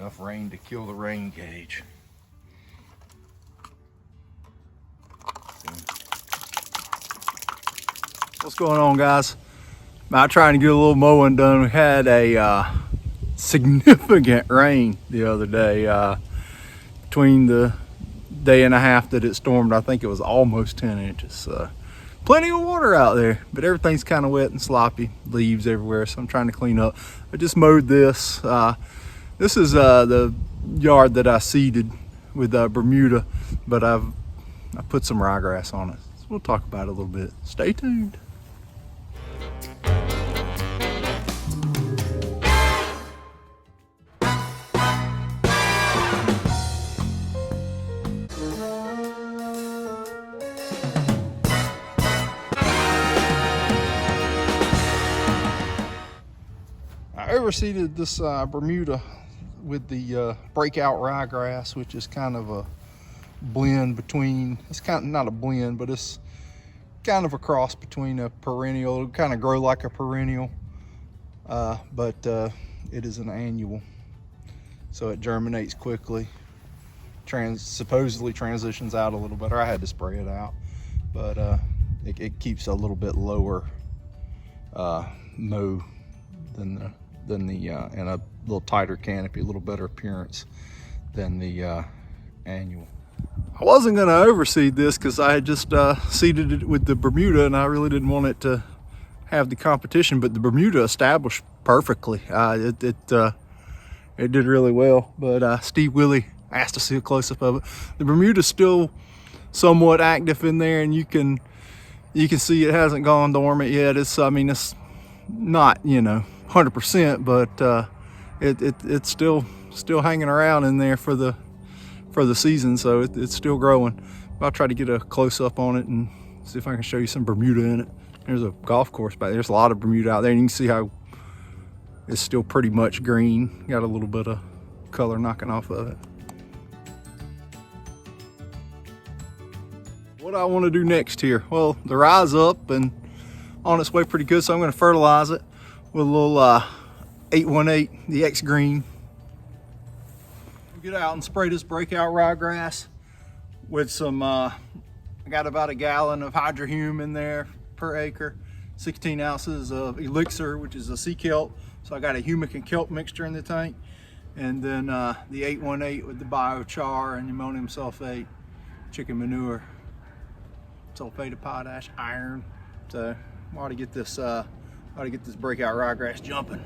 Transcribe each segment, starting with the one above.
enough rain to kill the rain gauge. What's going on, guys? I'm trying to get a little mowing done. We had a significant rain the other day. Between the day and a half that it stormed, I think it was almost 10 inches. Plenty of water out there, but everything's kind of wet and sloppy, leaves everywhere, so I'm trying to clean up. I just mowed this. This is the yard that I seeded with Bermuda, but I put some ryegrass on it. So we'll talk about it a little bit. Stay tuned. I overseeded this Bermuda with the breakout ryegrass, which is kind of a blend between, it's kind of not a blend, but it's kind of a cross between a perennial. It'll kind of grow like a perennial, but it is an annual, so it germinates quickly, supposedly transitions out a little better. I had to spray it out, but it keeps a little bit lower mow than the and a little tighter canopy, a little better appearance than the annual. I wasn't going to overseed this because I had just seeded it with the Bermuda, and I really didn't want it to have the competition, but the Bermuda established perfectly. It did really well, but Steve Willie asked to see a close-up of it. The Bermuda's still somewhat active in there, and you can see it hasn't gone dormant yet. I mean, it's not, you know, 100%, but it's still hanging around in there for the season, so it's still growing. I'll try to get a close-up on it and see if I can show you some Bermuda in it. There's a golf course back there. There's a lot of Bermuda out there, and you can see how it's still pretty much green. Got a little bit of color knocking off of it. What I want to do next here, well, the rye's up and on its way pretty good, so I'm going to fertilize it with a little 818, the X green. Get out and spray this breakout ryegrass with some, I got about a gallon of hydrohume in there per acre, 16 ounces of elixir, which is a sea kelp. So I got a humic and kelp mixture in the tank, and then the 818 with the biochar and ammonium sulfate, chicken manure, sulfate of potash, iron. So I ought to get this breakout ryegrass jumping.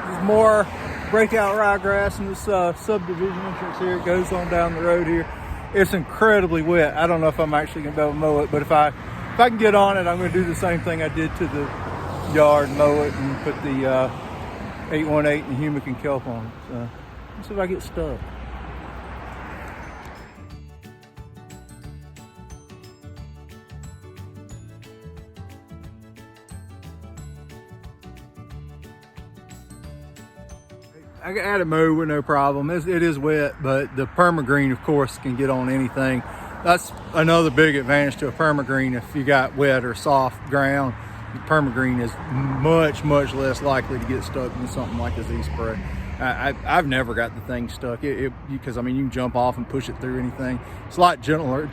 There's more breakout ryegrass in this subdivision entrance here. It goes on down the road here. It's incredibly wet. I don't know if I'm actually gonna be able to mow it, but if I can get on it, I'm gonna do the same thing I did to the yard, mow it, and put the 818 and humic and kelp on it. So let's see if I get stuck. I got it mowed with no problem. It is wet, but the permagreen, of course, can get on anything. That's another big advantage to a permagreen. If you got wet or soft ground, the permagreen is much less likely to get stuck than something like a Z-spray. I've never got the thing stuck because I mean, you can jump off and push it through anything. It's a lot gentler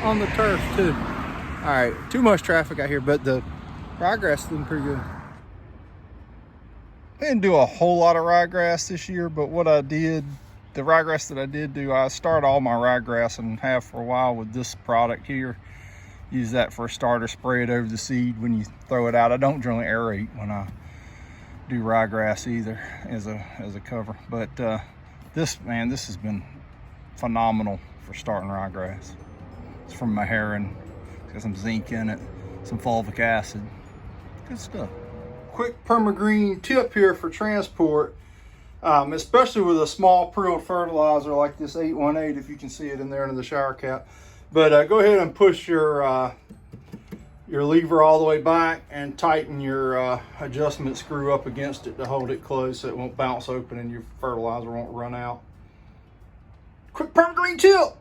on the turf too. All right, too much traffic out here, but the ryegrass is looking pretty good. I didn't do a whole lot of ryegrass this year, but what I did, the ryegrass that I did do, I started all my ryegrass and have for a while with this product here. Use that for a starter, spray it over the seed when you throw it out. I don't generally aerate when I do ryegrass either as a cover, but this has been phenomenal for starting ryegrass. It's from Maharan. It's got some zinc in it, some fulvic acid, good stuff. Quick permagreen tip here for transport, especially with a small prilled fertilizer like this 818, if you can see it in there under the shower cap. But go ahead and push your lever all the way back and tighten your adjustment screw up against it to hold it closed so it won't bounce open and your fertilizer won't run out. Quick permagreen tip.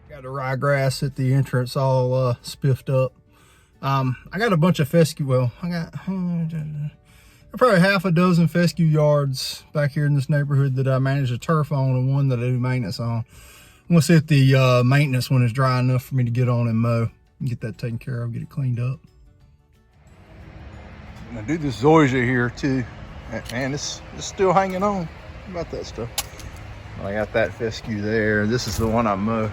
Got the ryegrass at the entrance all spiffed up. I got a bunch of fescue. Well, I got probably half a dozen fescue yards back here in this neighborhood that I manage to turf on, and one that I do maintenance on. I'm gonna see if the maintenance one is dry enough for me to get on and mow and get that taken care of, get it cleaned up. I'm gonna do this zoysia here too. Man, it's still hanging on. How about that stuff? I got that fescue there. This is the one I mow.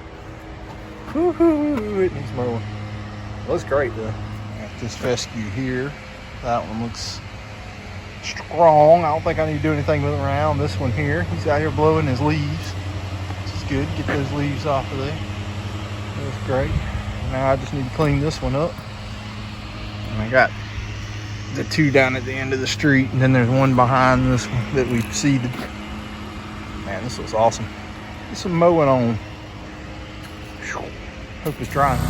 Woo-hoo, it needs mowing. Looks great though. Got this fescue here. That one looks strong. I don't think I need to do anything with it around. This one here, he's out here blowing his leaves, which is good. Get those leaves off of there. That's great. Now I just need to clean this one up. And I got the two down at the end of the street, and then there's one behind this one that we seeded. Man, this looks awesome. Get some mowing on. Hope it's dry.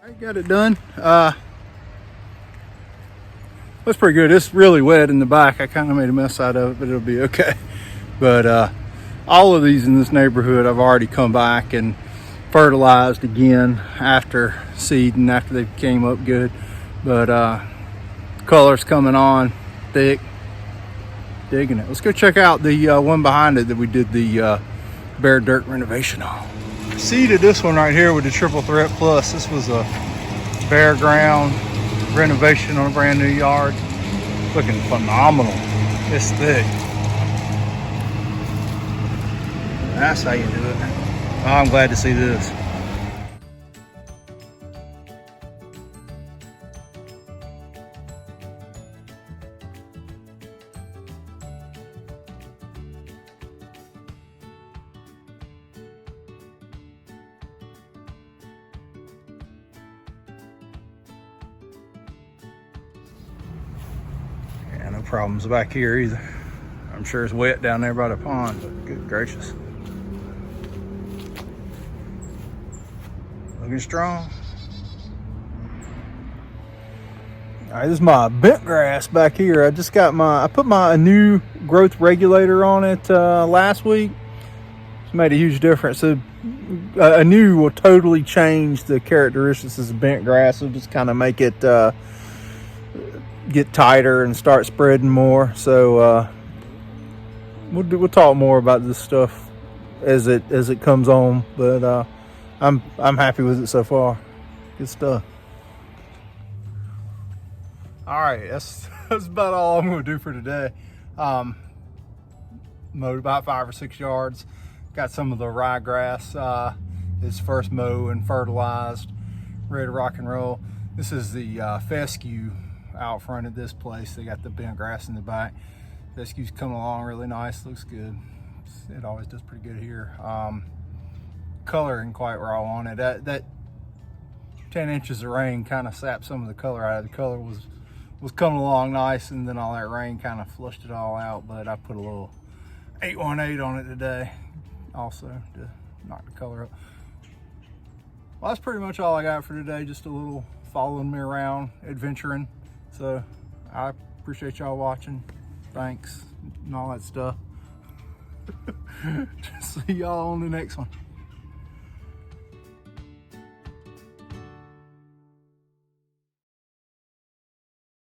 I got it done. That's pretty good. It's really wet in the back. I kind of made a mess out of it, but it'll be okay. But all of these in this neighborhood, I've already come back and fertilized again after seeding, after they came up good. But color's coming on thick. Digging it. Let's go check out the one behind it that we did the bare dirt renovation on. Seeded this one right here with the Triple Threat Plus. This was a bare ground renovation on a brand new yard. Looking phenomenal. It's thick. That's how you do it. Oh, I'm glad to see this. Yeah, no problems back here either. I'm sure it's wet down there by the pond, but good gracious. Looking strong. All right, this is my bent grass back here. I just got I put a new growth regulator on it last week. It's made a huge difference. So a new will totally change the characteristics of bent grass. It'll just kind of make it get tighter and start spreading more. So we'll talk more about this stuff as it comes on. But I'm happy with it so far. Good stuff. All right, that's about all I'm going to do for today. Mowed about 5 or 6 yards. Got some of the ryegrass. It's first mow and fertilized, ready to rock and roll. This is the fescue out front of this place. They got the bent grass in the back. Fescue's coming along really nice. Looks good. It always does pretty good here. Color isn't quite where I want it. That 10 inches of rain kind of sapped some of the color out of it. The color was coming along nice, and then all that rain kind of flushed it all out. But I put a little 818 on it today also to knock the color up. Well, that's pretty much all I got for today. Just a little following me around, adventuring. So I appreciate y'all watching. Thanks and all that stuff. See y'all on the next one.